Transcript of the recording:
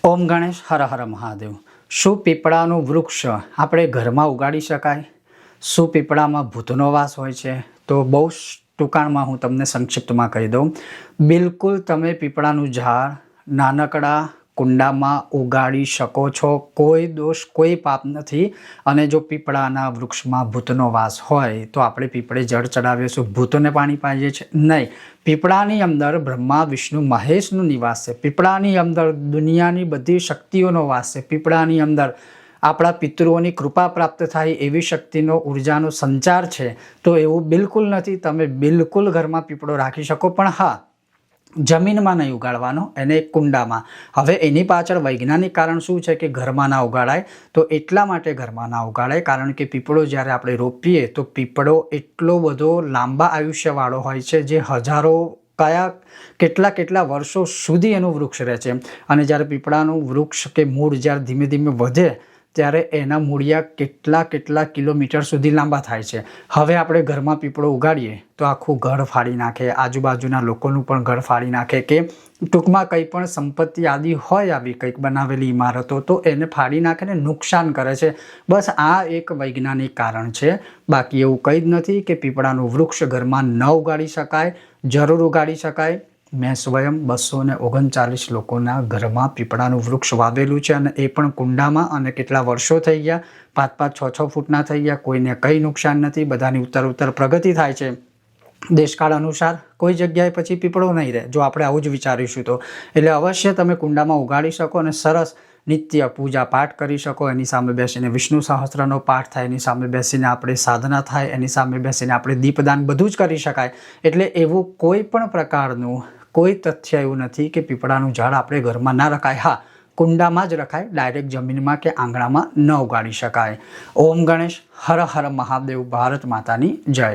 ઓમ ગણેશ હર હર મહાદેવ। શું પીપળાનું વૃક્ષ આપણે ઘરમાં ઉગાડી શકાય? શું પીપળામાં ભૂતનો વાસ હોય છે? તો બહુ ટૂંકાણમાં હું તમને સંક્ષિપ્તમાં કહી દઉં। બિલકુલ તમે પીપળાનું ઝાડ નાનકડા કુંડામાં ઉગાડી શકો છો, કોઈ દોષ કોઈ પાપ નથી। અને જો પીપળાના વૃક્ષમાં ભૂતનો વાસ હોય તો આપણે પીપળે જળ ચડાવીશું, ભૂતોને પાણી પાઈએ છીએ? નહીં। પીપળાની અંદર બ્રહ્મા વિષ્ણુ મહેશનું નિવાસ છે, પીપળાની અંદર દુનિયાની બધી શક્તિઓનો વાસ છે, પીપળાની અંદર આપણા પિતૃઓની કૃપા પ્રાપ્ત થાય એવી શક્તિનો ઉર્જાનો સંચાર છે। તો એવું બિલકુલ નથી, તમે બિલકુલ ઘરમાં પીપળો રાખી શકો, પણ હા, જમીનમાં નહીં ઉગાડવાનો, એને એક કુંડામાં। હવે એની પાછળ વૈજ્ઞાનિક કારણ શું છે કે ઘરમાં ના ઉગાડાય? તો એટલા માટે ઘરમાં ના ઉગાડાય કારણ કે પીપળો જ્યારે આપણે રોપીએ તો પીપળો એટલો બધો લાંબા આયુષ્યવાળો હોય છે, જે હજારો કેટલા વર્ષો સુધી એનું વૃક્ષ રહે છે। અને જ્યારે પીપળાનું વૃક્ષ કે મૂળ જ્યારે ધીમે ધીમે વધે ત્યારે એના મૂળિયા કેટલા કિલોમીટર સુધી લાંબા થાય છે। હવે આપણે ઘરમાં પીપળો ઉગાડીએ તો આખું ઘર ફાડી નાખે, આજુબાજુના લોકોનું પણ ઘર ફાડી નાખે, કે ટૂંકમાં કંઈ પણ સંપત્તિ આદિ હોય આવી કંઈક બનાવેલી ઇમારતો તો એને ફાડી નાખે ને નુકસાન કરે છે। બસ આ એક વૈજ્ઞાનિક કારણ છે, બાકી એવું કંઈ જ નથી કે પીપળાનું વૃક્ષ ઘરમાં ન ઉગાડી શકાય, જરૂર ઉગાડી શકાય। મેં સ્વયં 239 લોકોના ઘરમાં પીપળાનું વૃક્ષ વાવેલું છે, અને એ પણ કુંડામાં, અને કેટલા વર્ષો થઈ ગયા, 5-5, 6-6 ફૂટના થઈ ગયા, કોઈને કંઈ નુકસાન નથી, બધાની ઉત્તર પ્રગતિ થાય છે। દેશકાળ અનુસાર કોઈ જગ્યાએ પછી પીપળો નહીં રહે જો આપણે આવું જ વિચારીશું તો। એટલે અવશ્ય તમે કુંડામાં ઉગાડી શકો અને સરસ નિત્ય પૂજા પાઠ કરી શકો। એની સામે બેસીને વિષ્ણુ સહસ્ત્રનો પાઠ થાય, એની સામે બેસીને આપણે સાધના થાય, એની સામે બેસીને આપણે દીપદાન બધું જ કરી શકાય। એટલે એવું કોઈ પણ પ્રકારનું કોઈ તથ્ય એવું નથી કે પીપળાનું ઝાડ આપણે ઘરમાં ના રખાય। હા, કુંડામાં જ રખાય, ડાયરેક્ટ જમીનમાં કે આંગણામાં ન ઉગાડી શકાય। ઓમ ગણેશ હર હર મહાદેવ। ભારત માતાની જય।